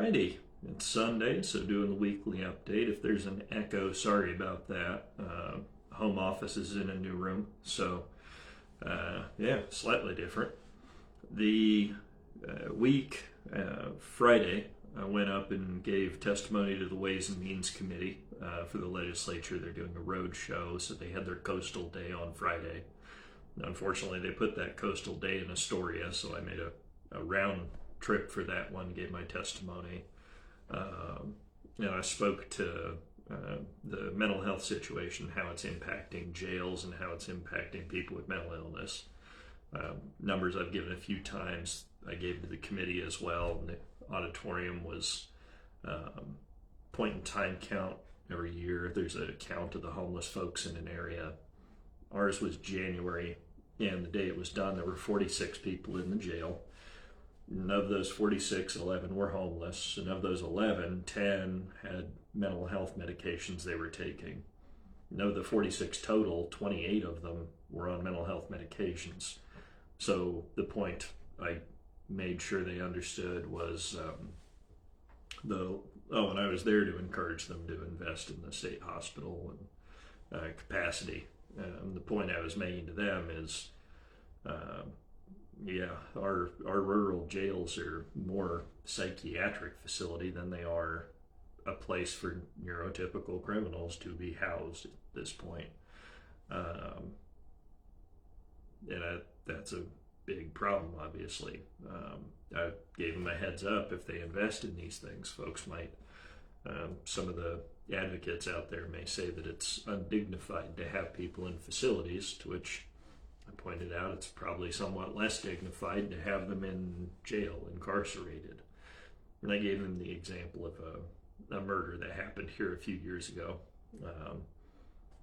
Alrighty, it's Sunday, so doing the weekly update. If there's an echo, sorry about that. Home office is in a new room, so yeah, slightly different. The week, Friday, I went up and gave testimony to the Ways and Means Committee for the legislature. They're doing a road show, so they had their coastal day on Friday. Unfortunately, they put that coastal day in Astoria, so I made a round trip for that one, gave my testimony. I spoke to the mental health situation, how it's impacting jails and how it's impacting people with mental illness. Numbers I've given a few times, I gave to the committee as well. And the auditorium was point in time count every year. There's a count of the homeless folks in an area. Ours was January, and the day it was done, there were 46 people in the jail. And of those 46, 11 were homeless. And of those 11, 10 had mental health medications they were taking. And of the 46 total, 28 of them were on mental health medications. So the point I made sure they understood was and I was there to encourage them to invest in the state hospital and capacity. The point I was making to them is our rural jails are more psychiatric facility than they are a place for neurotypical criminals to be housed at this point. That's a big problem, obviously. I gave them a heads up. If they invest in these things, folks might, some of the advocates out there may say that it's undignified to have people in facilities, to which I pointed out it's probably somewhat less dignified to have them in jail, incarcerated. And I gave them the example of a murder that happened here a few years ago.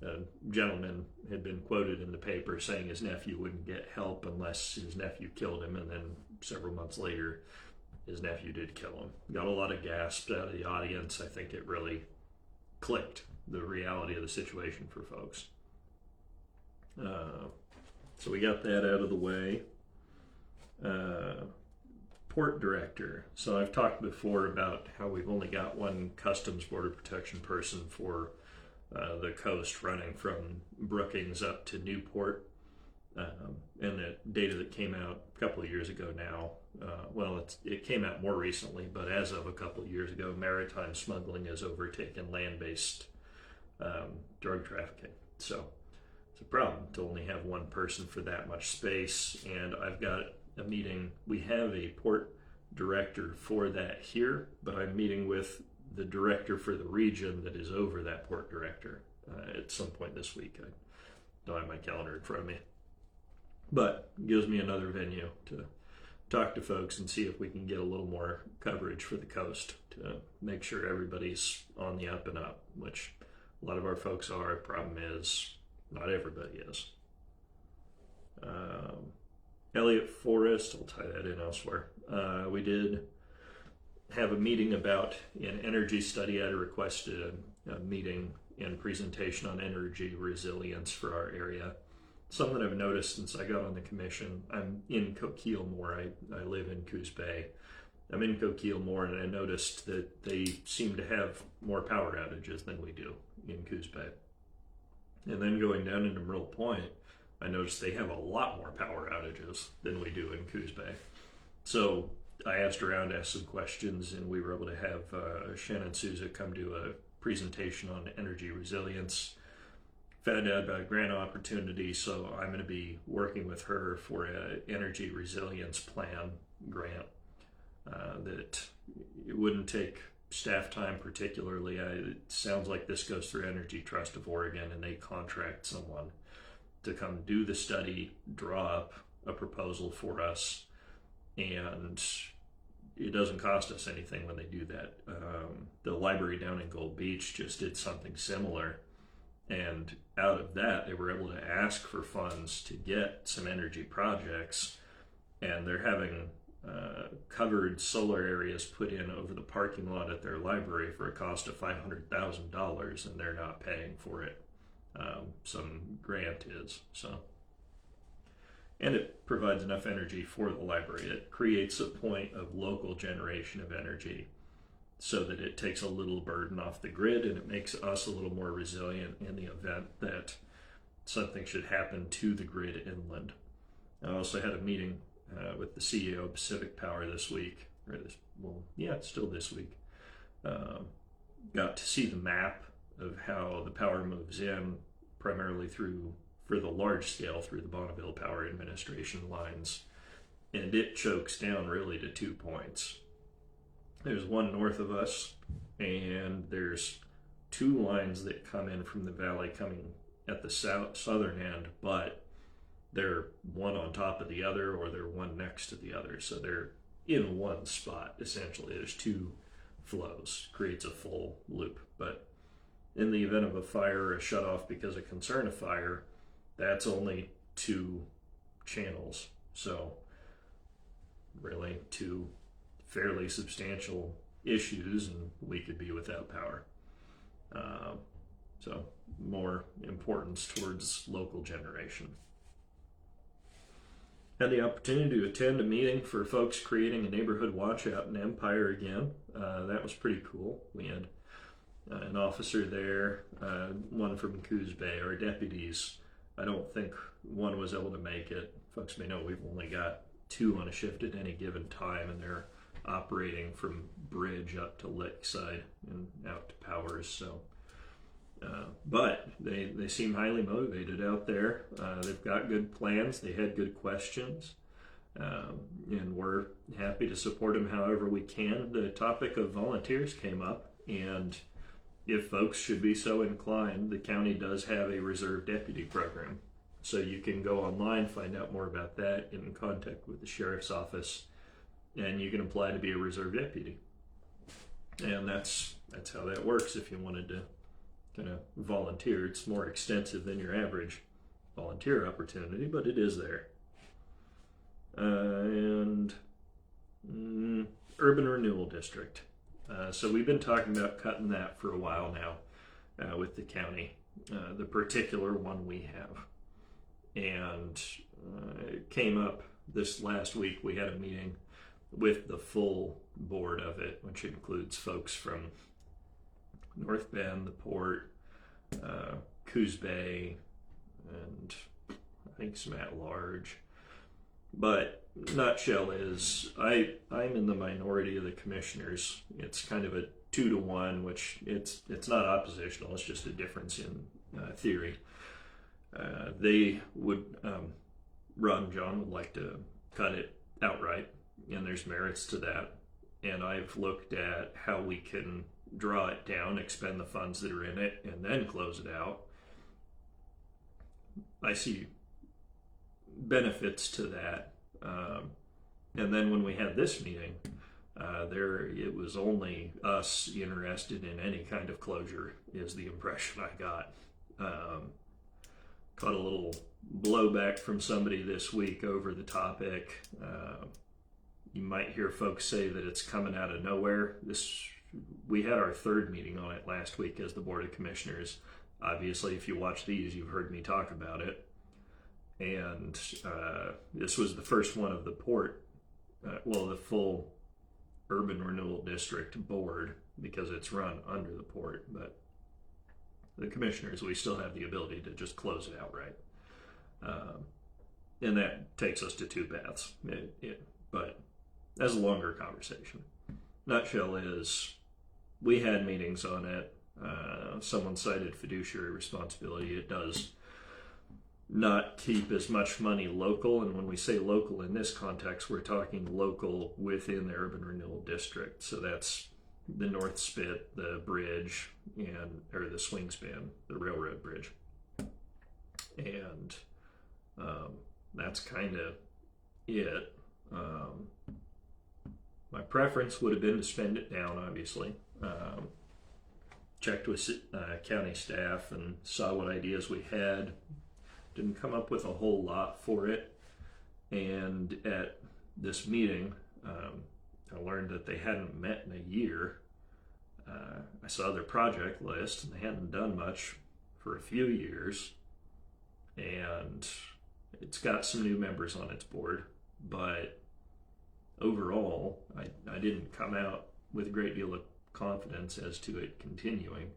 A gentleman had been quoted in the paper saying his nephew wouldn't get help unless his nephew killed him, and then several months later, his nephew did kill him. Got a lot of gasps out of the audience. I think it really clicked the reality of the situation for folks. So we got that out of the way. Port director. So I've talked before about how we've only got one Customs Border Protection person for the coast running from Brookings up to Newport. And the data that came out a couple of years ago now, it came out more recently, but as of a couple of years ago, maritime smuggling has overtaken land-based drug trafficking. So it's a problem to only have one person for that much space. And I've got a meeting. We have a port director for that here, but I'm meeting with the director for the region that is over that port director at some point this week. I don't have my calendar in front of me, but it gives me another venue to talk to folks and see if we can get a little more coverage for the coast to make sure everybody's on the up and up, which a lot of our folks are. Problem is, not everybody is. Elliott Forest, I'll tie that in elsewhere. We did have a meeting about an energy study. I had requested a meeting and presentation on energy resilience for our area. Something I've noticed since I got on the commission. I'm in Coquille more. I live in Coos Bay. I'm in Coquille more, and I noticed that they seem to have more power outages than we do in Coos Bay. And then going down into Merle Point, I noticed they have a lot more power outages than we do in Coos Bay. So I asked around, asked some questions, and we were able to have Shannon Souza come do a presentation on energy resilience. Found out about a grant opportunity, so I'm going to be working with her for an energy resilience plan grant that it wouldn't take staff time particularly. It sounds like this goes through Energy Trust of Oregon, and they contract someone to come do the study, draw up a proposal for us, and it doesn't cost us anything when they do that. The library down in Gold Beach just did something similar, and out of that they were able to ask for funds to get some energy projects, and they're having covered solar areas put in over the parking lot at their library for a cost of $500,000, and they're not paying for it. Some grant is, so. And it provides enough energy for the library. It creates a point of local generation of energy. so that it takes a little burden off the grid and it makes us a little more resilient in the event that something should happen to the grid inland. I also had a meeting with the CEO of Pacific Power this week, it's still this week. Got to see the map of how the power moves in, primarily for the large scale, through the Bonneville Power Administration lines. And it chokes down really to 2 points. There's one north of us, and there's 2 lines that come in from the valley coming at the southern end, but they're one on top of the other, or they're one next to the other. So they're in one spot, essentially. There's 2 flows, creates a full loop. But in the event of a fire or a shutoff because of concern of fire, that's only 2 channels. So really 2 fairly substantial issues, and we could be without power. So more importance towards local generation. Had the opportunity to attend a meeting for folks creating a neighborhood watch out in Empire again. That was pretty cool. We had an officer there, one from Coos Bay, our deputies. I don't think one was able to make it. Folks may know we've only got 2 on a shift at any given time, and they're operating from Bridge up to Lakeside and out to Powers. So, but they seem highly motivated out there. They've got good plans. They had good questions, and we're happy to support them however we can. The topic of volunteers came up, and if folks should be so inclined, the county does have a reserve deputy program. So you can go online, find out more about that, get in contact with the sheriff's office, and you can apply to be a reserve deputy. And that's how that works if you wanted to kind of volunteer. It's more extensive than your average volunteer opportunity, but it is there. And Urban Renewal District. So we've been talking about cutting that for a while now with the county, the particular one we have. And it came up this last week. We had a meeting with the full board of it, which includes folks from North Bend, the Port, Coos Bay, and I think some at large. But nutshell is I'm in the minority of the commissioners. It's kind of a 2-to-1, which it's not oppositional. It's just a difference in theory. They would John would like to cut it outright, and there's merits to that. And I've looked at how we can draw it down, expend the funds that are in it, and then close it out. I see benefits to that. And then when we had this meeting, it was only us interested in any kind of closure, is the impression I got. Caught a little blowback from somebody this week over the topic. You might hear folks say that it's coming out of nowhere. We had our 3rd meeting on it last week as the Board of Commissioners. Obviously, if you watch these, you've heard me talk about it. And this was the first one of the Port, the full Urban Renewal District board, because it's run under the Port. But the commissioners, we still have the ability to just close it outright. And that takes us to 2 paths. But that's a longer conversation. Nutshell is, we had meetings on it. Someone cited fiduciary responsibility. It does not keep as much money local, and when we say local in this context, we're talking local within the Urban Renewal District. So that's the North Spit, the bridge, or the swing span, the railroad bridge. And that's kind of it. My preference would have been to spend it down, obviously. Checked with county staff and saw what ideas we had. Didn't come up with a whole lot for it. And at this meeting, I learned that they hadn't met in a year. I saw their project list, and they hadn't done much for a few years. And it's got some new members on its board, but overall, I didn't come out with a great deal of confidence as to it continuing.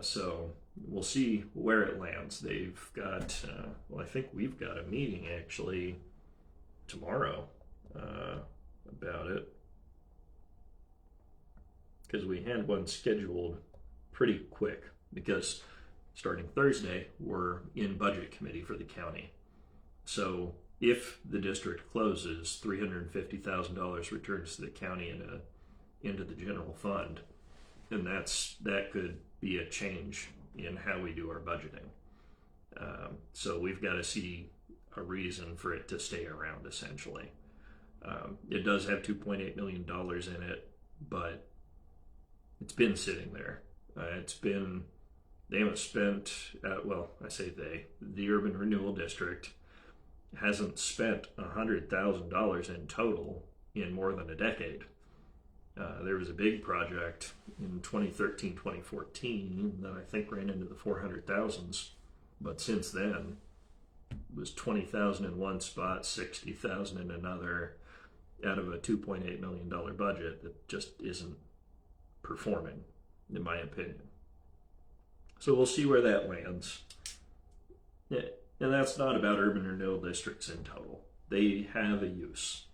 So we'll see where it lands. They've got, well, I think we've got a meeting actually tomorrow about it, because we had one scheduled pretty quick, because starting Thursday we're in budget committee for the county. So if the district closes, $350,000 returns to the county into the general fund, and that could be a change in how we do our budgeting. So we've got to see a reason for it to stay around, essentially. It does have $2.8 million in it, but it's been sitting there. They haven't spent, well, I say the Urban Renewal District hasn't spent $100,000 in total in more than a decade. There was a big project in 2013, 2014 that I think ran into the 400,000s, but since then it was 20,000 in one spot, 60,000 in another, out of a $2.8 million budget that just isn't performing, in my opinion. So we'll see where that lands. Yeah, and that's not about urban renewal districts in total. They have a use.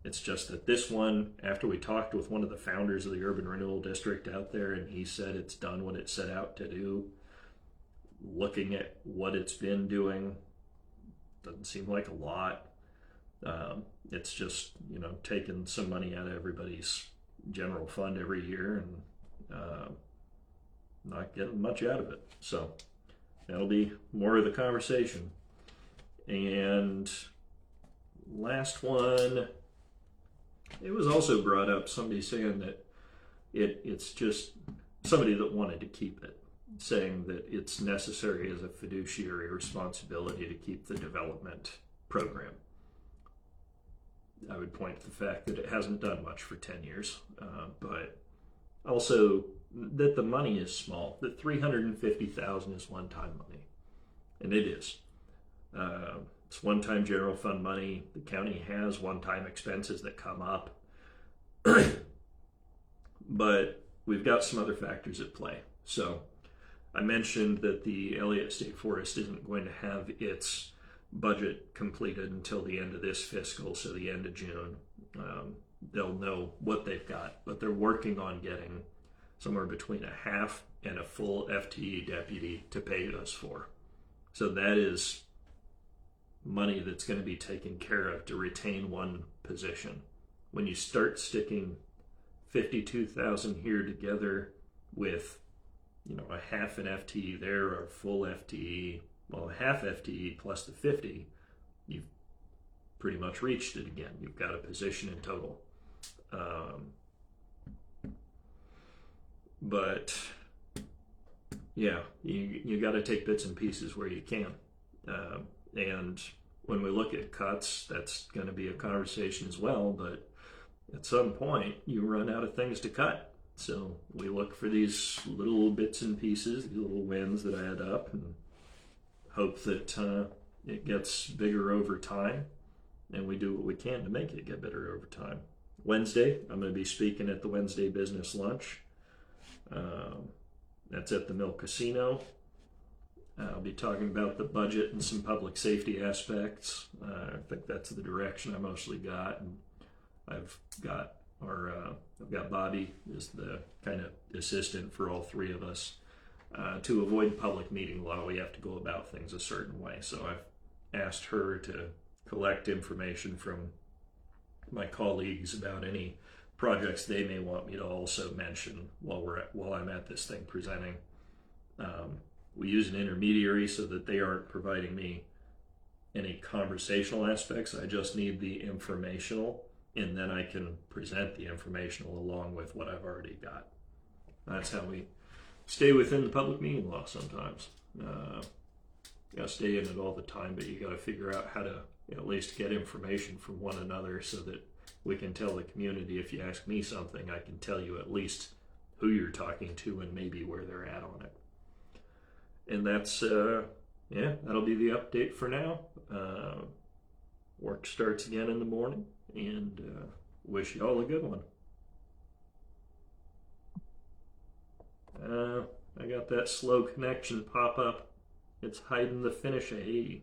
It's just that this one, after we talked with one of the founders of the urban renewal district out there, and he said it's done what it set out to do, looking at what it's been doing, doesn't seem like a lot. It's just, taking some money out of everybody's general fund every year and not getting much out of it. So that'll be more of the conversation. And last one, it was also brought up, somebody saying that it's just somebody that wanted to keep it, saying that it's necessary as a fiduciary responsibility to keep the development program. I would point to the fact that it hasn't done much for 10 years, but also that the money is small, that $350,000 is one-time money, and it is. It's one-time general fund money. The county has one-time expenses that come up, but we've got some other factors at play. So I mentioned that the Elliott State Forest isn't going to have its budget completed until the end of this fiscal, so the end of June. They'll know what they've got, but they're working on getting somewhere between a half and a full FTE deputy to pay us for. So that is money that's going to be taken care of to retain one position. When you start sticking 52,000 here together with, a half an FTE there or a full FTE, well, a half FTE plus the 50, you've pretty much reached it again. You've got a position in total. But yeah, you got to take bits and pieces where you can. And when we look at cuts, that's going to be a conversation as well. But at some point, you run out of things to cut. So we look for these little bits and pieces, these little wins that add up, and hope that it gets bigger over time. And we do what we can to make it get better over time. Wednesday, I'm going to be speaking at the Wednesday Business Lunch. That's at the Mill Casino. I'll be talking about the budget and some public safety aspects. I think that's the direction I mostly got. And I've got Bobby is the kind of assistant for all three of us. To avoid public meeting law, we have to go about things a certain way. So I've asked her to collect information from my colleagues about any projects they may want me to also mention while I'm at this thing presenting. We use an intermediary so that they aren't providing me any conversational aspects. I just need the informational, and then I can present the informational along with what I've already got. That's how we stay within the public meeting law sometimes. You gotta stay in it all the time, but you gotta figure out how to at least get information from one another so that we can tell the community, if you ask me something, I can tell you at least who you're talking to and maybe where they're at on it. And that's, that'll be the update for now. Work starts again in the morning, and wish you all a good one. got that slow connection pop up. It's hiding the finish A.